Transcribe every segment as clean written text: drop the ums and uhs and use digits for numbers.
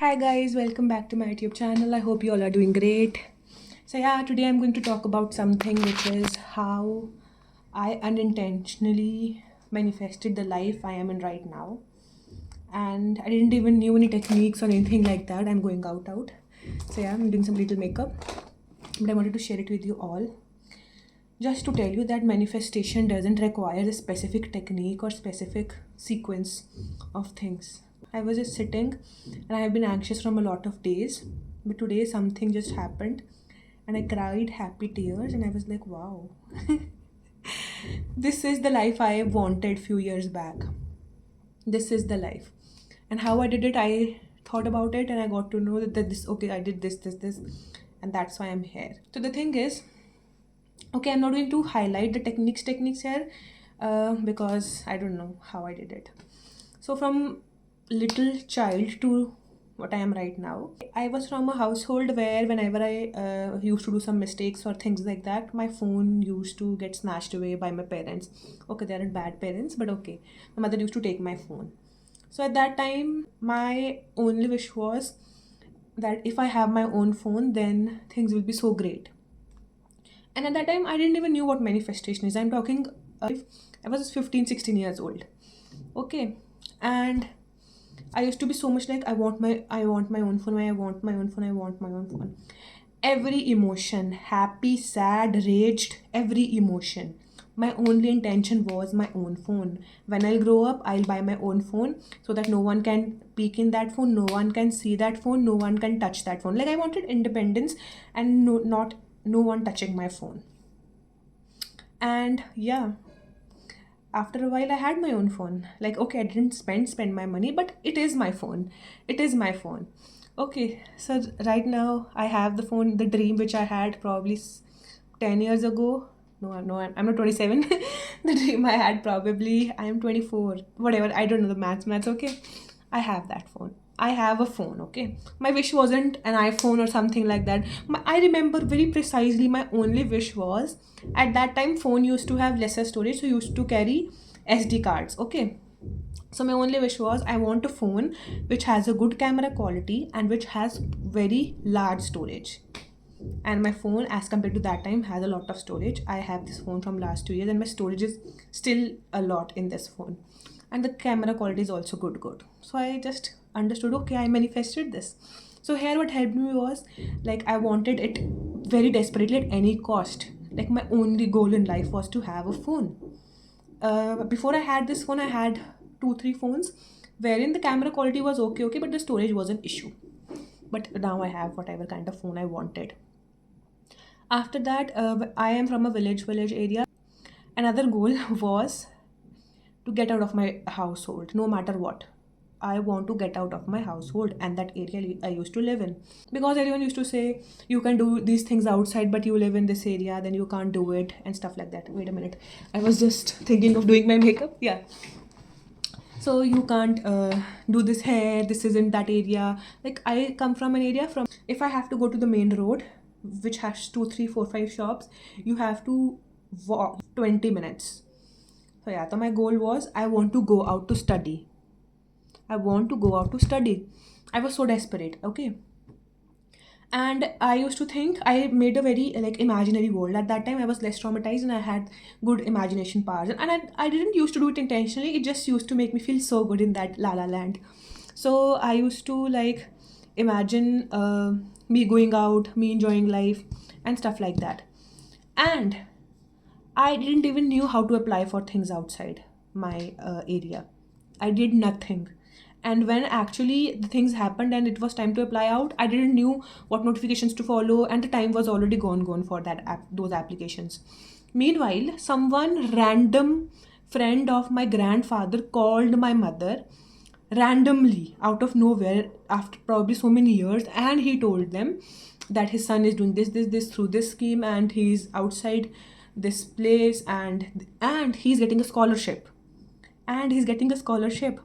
Hi guys, welcome back to my YouTube channel. I hope you all are doing great. So yeah, today I'm going to talk about something which is how I unintentionally manifested the life I am in right now. And I didn't even knew any techniques or anything like that. I'm going out. So yeah, I'm doing some little makeup. But I wanted to share it with you all. Just to tell you that manifestation doesn't require a specific technique or specific sequence of things. I was just sitting and I have been anxious from a lot of days, but today something just happened and I cried happy tears and I was like, wow, this is the life I wanted few years back. This is the life. And how I did it, I thought about it and I got to know that this, okay, I did this, and that's why I'm here. So the thing is, okay, I'm not going to highlight the techniques here because I don't know how I did it. So from little child to what I am right now, I was from a household where whenever I used to do some mistakes or things like that, my phone used to get snatched away by my parents. Okay, they aren't bad parents, but okay, my mother used to take my phone. So at that time, my only wish was that if I have my own phone, then things will be so great. And at that time, I didn't even knew what manifestation is. I'm talking, I was 15, 16 years old. Okay. And I used to be so much like, I want my own phone, I want my own phone, I want my own phone. Every emotion, happy, sad, raged, every emotion. My only intention was my own phone. When I'll grow up, I'll buy my own phone so that no one can peek in that phone, no one can see that phone, no one can touch that phone. Like I wanted independence and no one touching my phone. And yeah, after a while I had my own phone. Like okay, I didn't spend my money, but it is my phone. It is my phone. Okay, so right now I have the phone, the dream which I had probably 10 years ago. No, I'm not 27. The dream I had probably, I am 24. Whatever, I don't know the maths, okay? I have that phone. I have a phone, okay? My wish wasn't an iPhone or something like that. I remember very precisely my only wish was, at that time phone used to have lesser storage, so used to carry SD cards, okay? So my only wish was I want a phone which has a good camera quality and which has very large storage. And my phone as compared to that time has a lot of storage. I have this phone from last 2 years and my storage is still a lot in this phone, and the camera quality is also good. So I just understood, okay, I manifested this. So here what helped me was, like, I wanted it very desperately at any cost. Like my only goal in life was to have a phone. Before I had this phone, I had 2 3 phones wherein the camera quality was okay, but the storage was an issue. But now I have whatever kind of phone I wanted. After that, I am from a village area. Another goal was to get out of my household, no matter what. I want to get out of my household and that area I used to live in. Because everyone used to say, you can do these things outside, but you live in this area, then you can't do it, and stuff like that. Wait a minute. I was just thinking of doing my makeup. Yeah. So you can't do this hair, this isn't that area. Like I come from an area from, if I have to go to the main road, which has 2 3 4 5 shops, you have to walk 20 minutes. So yeah, so my goal was I want to go out to study. I want to go out to study. I was so desperate, okay? And I used to think I made a very like imaginary world. At that time I was less traumatized and I had good imagination powers. And I didn't used to do it intentionally. It just used to make me feel so good in that la la land. So I used to like imagine me going out, me enjoying life and stuff like that. And I didn't even knew how to apply for things outside my area. I did nothing. And when actually the things happened and it was time to apply out, I didn't knew what notifications to follow, and the time was already gone for those applications. Meanwhile, someone random friend of my grandfather called my mother randomly out of nowhere after probably so many years, and he told them that his son is doing this through this scheme and he's outside this place, and he's getting a scholarship, and he's getting a scholarship.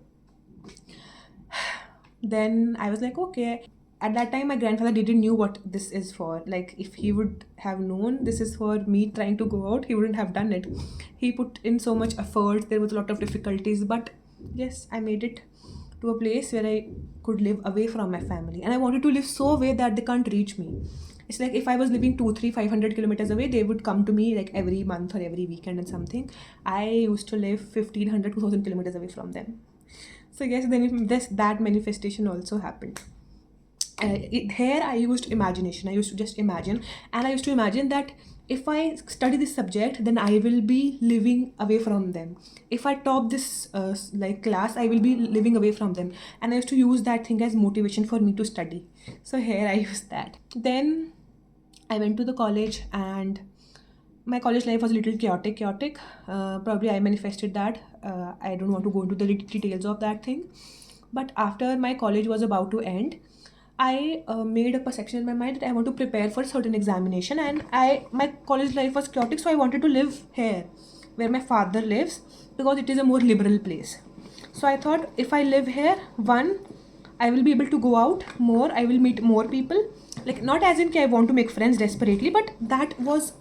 Then I was like, okay. At that time my grandfather didn't knew what this is for. Like if he would have known this is for me trying to go out, he wouldn't have done it. He put in so much effort, there was a lot of difficulties, but yes, I made it to a place where I could live away from my family. And I wanted to live so away that they can't reach me. It's like if I was living 2, 3, 500 kilometers away, they would come to me like every month or every weekend and something. I used to live 1500, 2000 kilometers away from them. So yes, then that manifestation also happened. Here I used imagination. I used to just imagine, and I used to imagine that if I study this subject, then I will be living away from them. If I top this like class, I will be living away from them, and I used to use that thing as motivation for me to study. So here I used that. Then I went to the college, and my college life was a little chaotic. Probably I manifested that. I don't want to go into the details of that thing. But after my college was about to end, I made up a section in my mind that I want to prepare for a certain examination, and my college life was chaotic, so I wanted to live here, where my father lives, because it is a more liberal place. So I thought if I live here, one, I will be able to go out more. I will meet more people. Like, not as in I want to make friends desperately, but that was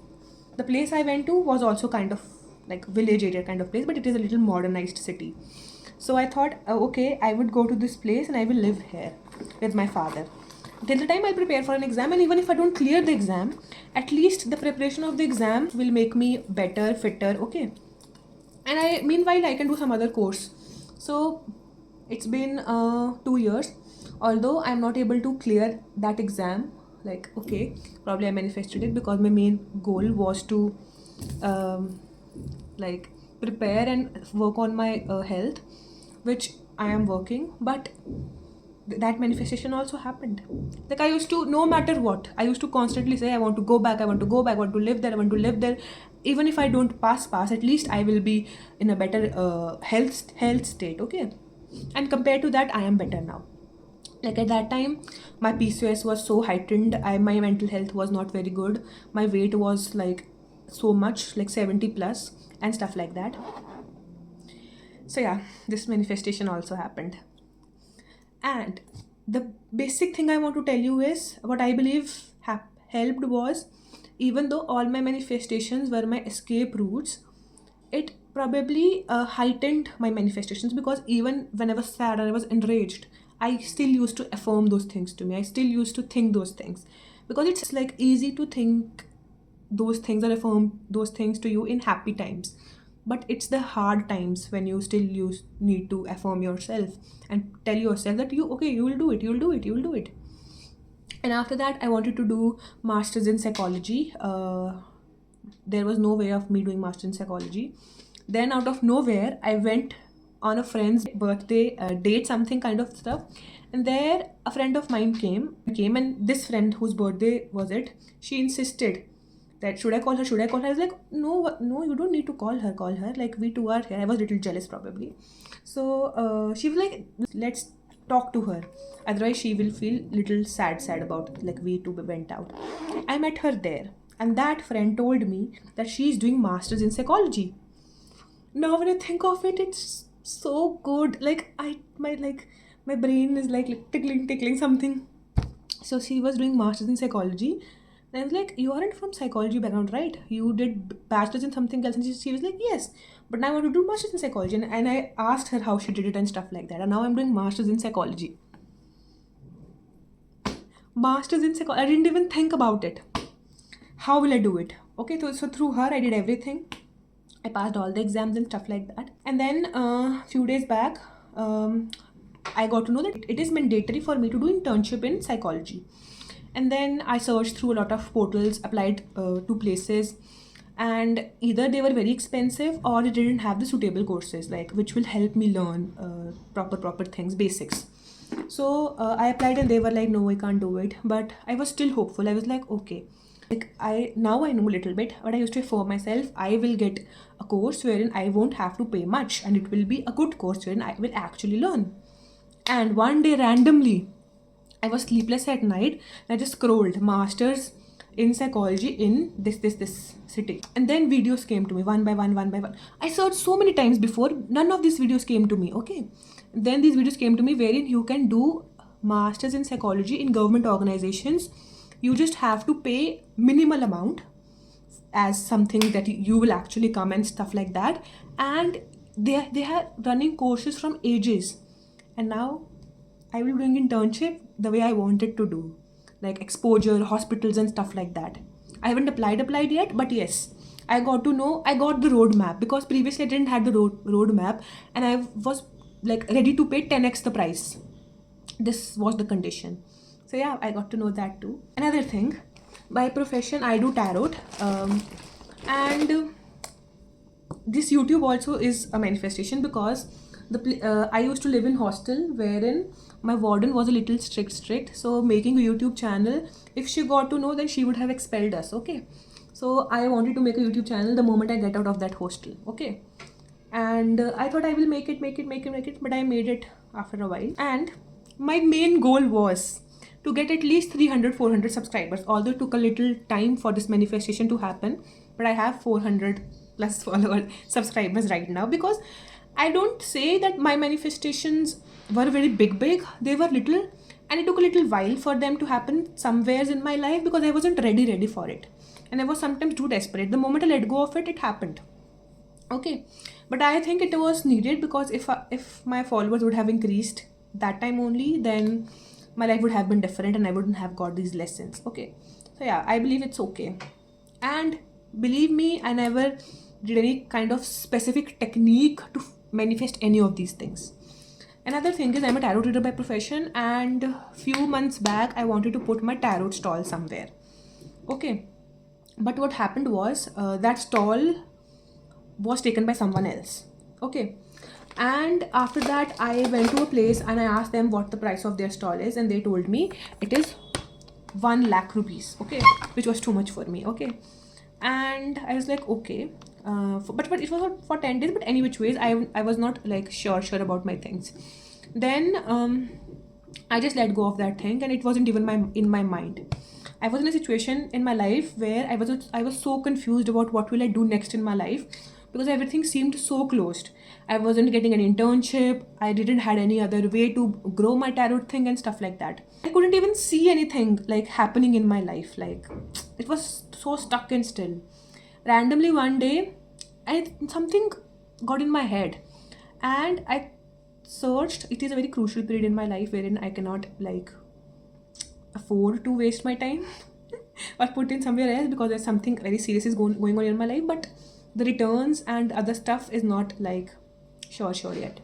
the place I went to was also kind of like village area kind of place, but it is a little modernized city. So I thought, okay, I would go to this place and I will live here with my father. Till the time I'll prepare for an exam, and even if I don't clear the exam, at least the preparation of the exam will make me better, fitter, okay. And meanwhile I can do some other course. So it's been 2 years. Although I'm not able to clear that exam, like, okay, probably I manifested it, because my main goal was to like prepare and work on my health, which I am working. But that manifestation also happened. Like, I used to, no matter what, I used to constantly say, I want to go back, I want to go back, I want to live there, I want to live there. Even if I don't pass, at least I will be in a better health state, okay. And compared to that, I am better now. Like, at that time, my PCOS was so heightened. My mental health was not very good. My weight was like so much, like 70 plus and stuff like that. So yeah, this manifestation also happened. And the basic thing I want to tell you is, what I believe helped was, even though all my manifestations were my escape routes, it probably heightened my manifestations, because even when I was sad or I was enraged, I still used to affirm those things to me. I still used to think those things, because it's like easy to think those things or affirm those things to you in happy times. But it's the hard times when you still need to affirm yourself and tell yourself that you will do it, you'll do it, you'll do it. And after that, I wanted to do masters in psychology. There was no way of me doing masters in psychology. Then out of nowhere, I went on a friend's birthday date, something kind of stuff, and there a friend of mine came, and this friend whose birthday was it, she insisted that should I call her, I was like, no, you don't need to call her, like, we two are here. I was a little jealous probably. So she was like, let's talk to her, otherwise she will feel little sad about, like, we two went out. I met her there, and that friend told me that she is doing masters in psychology. Now when I think of it, it's so good. Like, my brain is like tickling something. So she was doing masters in psychology, and I was like, you aren't from psychology background, right? You did bachelor's in something else. And she was like, yes, but now I want to do masters in psychology. And I asked her how she did it and stuff like that, and now I'm doing masters in psychology. Masters in psychology, I didn't even think about it. How will I do it? Okay, so through her I did everything. I passed all the exams and stuff like that. And then few days back, I got to know that it is mandatory for me to do internship in psychology. And then I searched through a lot of portals, applied to places, and either they were very expensive or they didn't have the suitable courses, like, which will help me learn proper things, basics. So I applied, and they were like, no, I can't do it. But I was still hopeful. I was like, okay, like, I know a little bit, but I used to affirm myself, I will get a course wherein I won't have to pay much, and it will be a good course wherein I will actually learn. And one day, randomly, I was sleepless at night, and I just scrolled masters in psychology in this city, and then videos came to me one by one. I searched so many times before, none of these videos came to me, okay. Then these videos came to me wherein you can do masters in psychology in government organizations. You just have to pay minimal amount as something that you will actually come and stuff like that. And they are running courses from ages, and now I will be doing internship the way I wanted to do, like exposure, hospitals and stuff like that. I haven't applied yet, but yes, I got to know, I got the roadmap, because previously I didn't have the roadmap, and I was like ready to pay 10x the price. This was the condition. So yeah, I got to know that too. Another thing, by profession I do tarot, and this YouTube also is a manifestation, because I used to live in hostel wherein my warden was a little strict. So making a YouTube channel, if she got to know, then she would have expelled us. Okay, so I wanted to make a YouTube channel the moment I get out of that hostel. Okay, and I thought I will make it, but I made it after a while. And my main goal was to get at least 300-400 subscribers, although it took a little time for this manifestation to happen. But I have 400 plus subscribers right now, because I don't say that my manifestations were very big. They were little, and it took a little while for them to happen somewheres in my life, because I wasn't ready for it, and I was sometimes too desperate. The moment I let go of it, it happened. Okay, but I think it was needed, because if my followers would have increased that time only, then my life would have been different and I wouldn't have got these lessons. Okay, so yeah, I believe it's okay. And believe me, I never did any kind of specific technique to manifest any of these things. Another thing is, I'm a tarot reader by profession, and few months back I wanted to put my tarot stall somewhere. Okay, but what happened was, that stall was taken by someone else. Okay, and after that I went to a place and I asked them what the price of their stall is, and they told me it is 1 lakh rupees. Okay, which was too much for me. Okay, and I was like, okay, but it was for 10 days, but any which ways I was not like sure about my things. Then I just let go of that thing, and it wasn't even in my mind. I was in a situation in my life where I was so confused about what will I do next in my life, because everything seemed so closed. I wasn't getting an internship. I didn't had any other way to grow my tarot thing and stuff like that. I couldn't even see anything like happening in my life. Like, it was so stuck and still. Randomly one day, something got in my head, and I searched. It is a very crucial period in my life wherein I cannot like afford to waste my time or put in somewhere else, because there's something very serious is going on in my life, but the returns and other stuff is not like sure yet.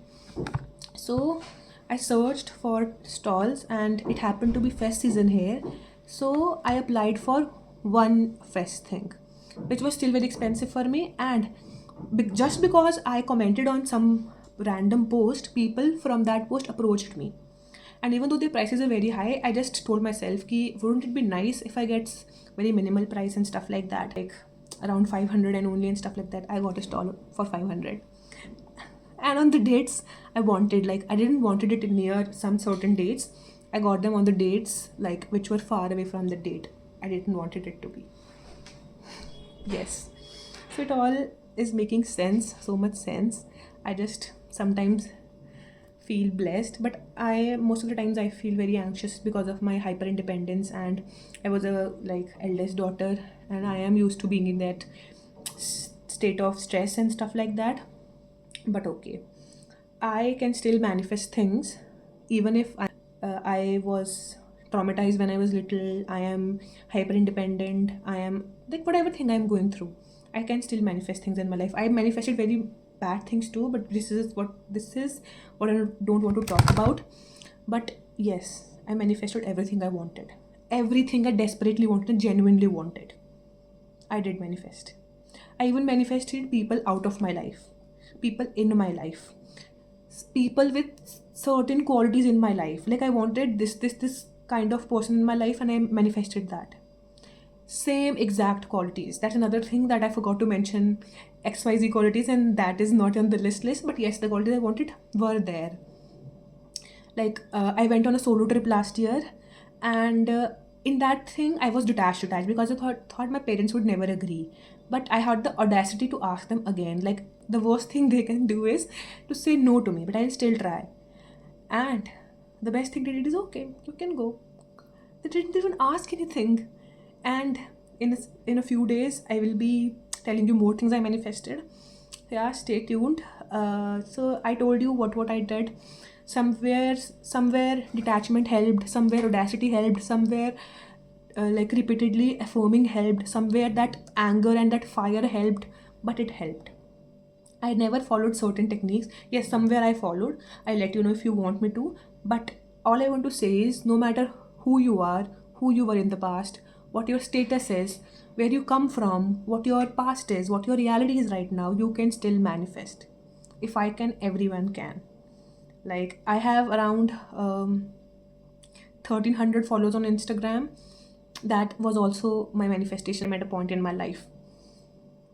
So I searched for stalls, and it happened to be fest season here, so I applied for one fest thing, which was still very expensive for me. And just because I commented on some random post, people from that post approached me, and even though their prices are very high, I just told myself ki, wouldn't it be nice if I get very minimal price and stuff like that, like around 500 and only and stuff like that. I got a stall for 500, and on the dates I wanted, like I didn't wanted it near some certain dates. I got them on the dates like which were far away from the date I didn't wanted it to be. Yes, so it all is making sense, so much sense. I just sometimes feel blessed, but most of the times I feel very anxious because of my hyper independence, and I was a like eldest daughter, and I am used to being in that state of stress and stuff like that. But okay, I can still manifest things, even if I was traumatized when I was little. I am hyper independent. I am like whatever thing I'm going through, I can still manifest things in my life. I manifested very bad things too, but this is what I don't want to talk about. But yes, I manifested everything I wanted, everything I desperately wanted and genuinely wanted. I did manifest. I even manifested people out of my life, people in my life, people with certain qualities in my life. Like I wanted this kind of person in my life, and I manifested that. Same exact qualities. That's another thing that I forgot to mention, XYZ qualities, and that is not on the list. But yes, the qualities I wanted were there. Like I went on a solo trip last year, and in that thing I was detached because I thought my parents would never agree. But I had the audacity to ask them again. Like the worst thing they can do is to say no to me, but I'll still try. And the best thing they did is, okay, you can go. They didn't even ask anything. And in a few days I will be telling you more things I manifested. Yeah, stay tuned. So I told you what I did. Somewhere detachment helped, somewhere audacity helped, somewhere like repeatedly affirming helped, somewhere that anger and that fire helped, but it helped. I never followed certain techniques. Yes, somewhere I followed. I let you know if you want me to. But all I want to say is no matter who you are, who you were in the past, what your status is, where you come from, what your past is, what your reality is right now, you can still manifest. If I can, everyone can. Like, I have around 1300 followers on Instagram. That was also my manifestation at a point in my life.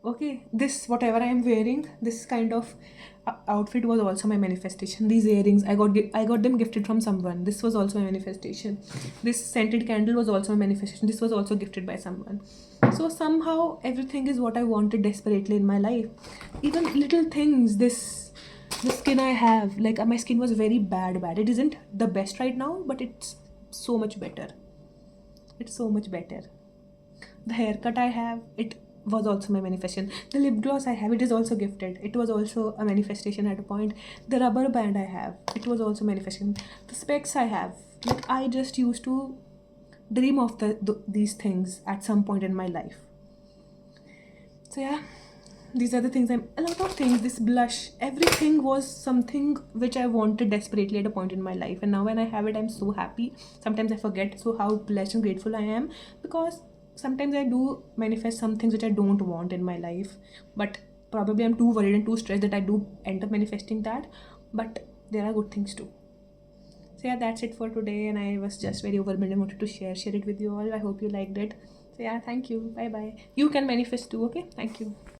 Okay, this whatever I am wearing, this kind of outfit was also my manifestation. These earrings, I got them gifted from someone. This was also my manifestation. This scented candle was also my manifestation. This was also gifted by someone. So somehow everything is what I wanted desperately in my life. Even little things, the skin I have, like my skin was very bad. It isn't the best right now, but it's so much better. It's so much better. The haircut I have, it was also my manifestation. The lip gloss I have, it is also gifted. It was also a manifestation at a point. The rubber band I have, it was also manifestation. The specs I have, like I just used to dream of these things at some point in my life. So yeah, these are the things. A lot of things. This blush, everything was something which I wanted desperately at a point in my life, and now when I have it, I'm so happy. Sometimes I forget so how blessed and grateful I am, because sometimes I do manifest some things which I don't want in my life, but probably I'm too worried and too stressed that I do end up manifesting that. But there are good things too. So yeah, that's it for today, and I was just very overwhelmed and wanted to share it with you all. I hope you liked it. So yeah, thank you. Bye bye. You can manifest too. Okay, thank you.